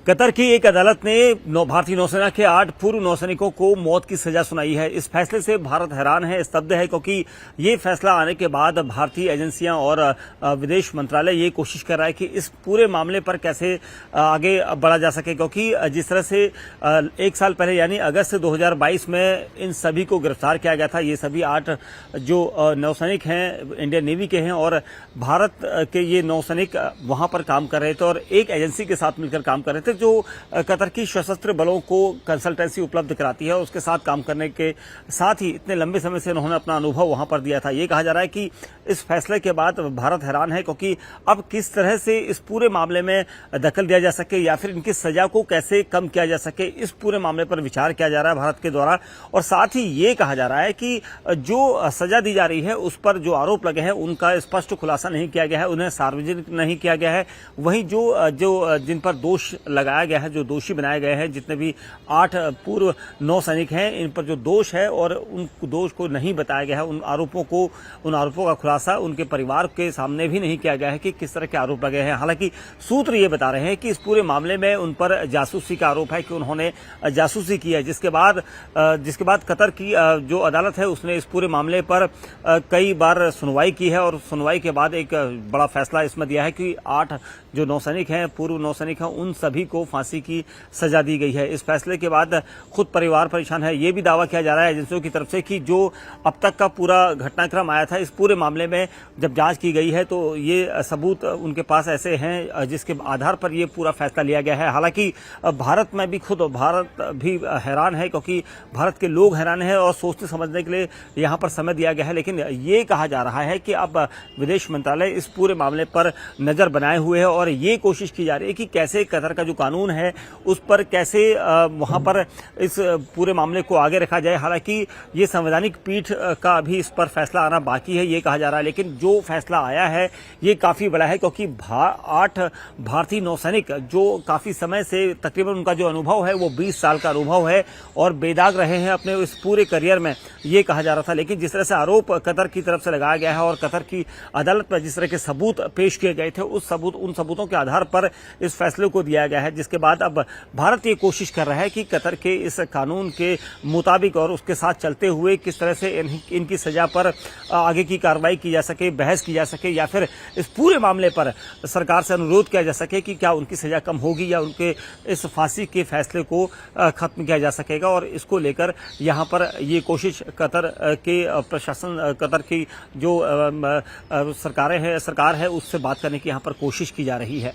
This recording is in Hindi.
कतर की एक अदालत ने भारतीय नौसेना के 8 पूर्व नौसैनिकों को मौत की सजा सुनाई है। इस फैसले से भारत हैरान है, स्तब्ध है, क्योंकि ये फैसला आने के बाद भारतीय एजेंसियां और विदेश मंत्रालय ये कोशिश कर रहा है कि इस पूरे मामले पर कैसे आगे बढ़ा जा सके, क्योंकि जिस तरह से 1 साल पहले यानी अगस्त 2022 में इन सभी को गिरफ्तार किया गया था। ये सभी 8 जो नौसैनिक हैं इंडियन नेवी के हैं और भारत के ये नौसैनिक वहां पर काम कर रहे थे और एक एजेंसी के साथ मिलकर काम कर रहे थे जो कतर की सशस्त्र बलों को कंसल्टेंसी उपलब्ध कराती है। उसके साथ काम करने के साथ ही इतने लंबे समय से उन्होंने अपना अनुभव वहां पर दिया था। ये कहा जा रहा है कि इस फैसले के बाद भारत हैरान है, क्योंकि अब किस तरह से इस पूरे मामले में दखल दिया जा सके या फिर इनकी सजा को कैसे कम किया जा सके, इस पूरे मामले पर विचार किया जा रहा है भारत के द्वारा। और साथ ही ये कहा जा रहा है कि जो सजा दी जा रही है उस पर जो आरोप लगे हैं उनका स्पष्ट खुलासा नहीं किया गया है, उन्हें सार्वजनिक नहीं किया गया है। वहीं जो जिन पर दोष लगाया गया है, जो दोषी बनाए गए हैं, जितने भी 8 पूर्व नौसैनिक हैं, इन पर जो दोष है और उन दोष को नहीं बताया गया है, उन आरोपों का खुलासा उनके परिवार के सामने भी नहीं किया गया है कि किस तरह के आरोप लगे हैं। हालांकि सूत्र ये बता रहे हैं कि इस पूरे मामले में उन पर जासूसी का आरोप है कि उन्होंने जासूसी की है, जिसके बाद कतर की जो अदालत है उसने इस पूरे मामले पर कई बार सुनवाई की है और सुनवाई के बाद एक बड़ा फैसला इसमें दिया है कि 8 जो नौसैनिक हैं, पूर्व नौसैनिक हैं, उन सभी को फांसी की सजा दी गई है। इस फैसले के बाद खुद परिवार परेशान है। ये भी दावा किया जा रहा है एजेंसियों की तरफ से कि जो अब तक का पूरा घटनाक्रम आया था, इस पूरे मामले में जब जांच की गई है तो ये सबूत उनके पास ऐसे हैं जिसके आधार पर ये पूरा फैसला लिया गया है। हालांकि भारत भी हैरान है, क्योंकि भारत के लोग हैरान हैं और सोचने समझने के लिए यहाँ पर समय दिया गया है। लेकिन ये कहा जा रहा है कि अब विदेश मंत्रालय इस पूरे मामले पर नजर बनाए हुए है और ये कोशिश की जा रही है कि कैसे कतर का जो कानून है उस पर कैसे वहां पर इस पूरे मामले को आगे रखा जाए। हालांकि ये संवैधानिक पीठ का अभी इस पर फैसला आना बाकी है, ये कहा जा रहा है। लेकिन जो फैसला आया है ये काफी बड़ा है, क्योंकि 8 भारतीय नौसैनिक जो काफी समय से तकरीबन उनका जो अनुभव है वो 20 साल का अनुभव है और बेदाग रहे हैं अपने इस पूरे करियर में, ये कहा जा रहा था। लेकिन जिस तरह से आरोप कतर की तरफ से लगाया गया है और कतर की अदालत में जिस तरह के सबूत पेश किए गए थे उन सबूतों के आधार पर इस फैसले को दिया गया है, जिसके बाद अब भारत ये कोशिश कर रहा है कि कतर के इस कानून के मुताबिक और उसके साथ चलते हुए किस तरह से इनकी सजा पर आगे की कार्रवाई की जा सके, बहस की जा सके, या फिर इस पूरे मामले पर सरकार से अनुरोध किया जा सके कि क्या उनकी सजा कम होगी या उनके इस फांसी के फैसले को खत्म किया जा सकेगा। और इसको लेकर यहाँ पर ये कोशिश कतर के प्रशासन, कतर की जो सरकार है उससे बात करने की यहाँ पर कोशिश की जा रही है।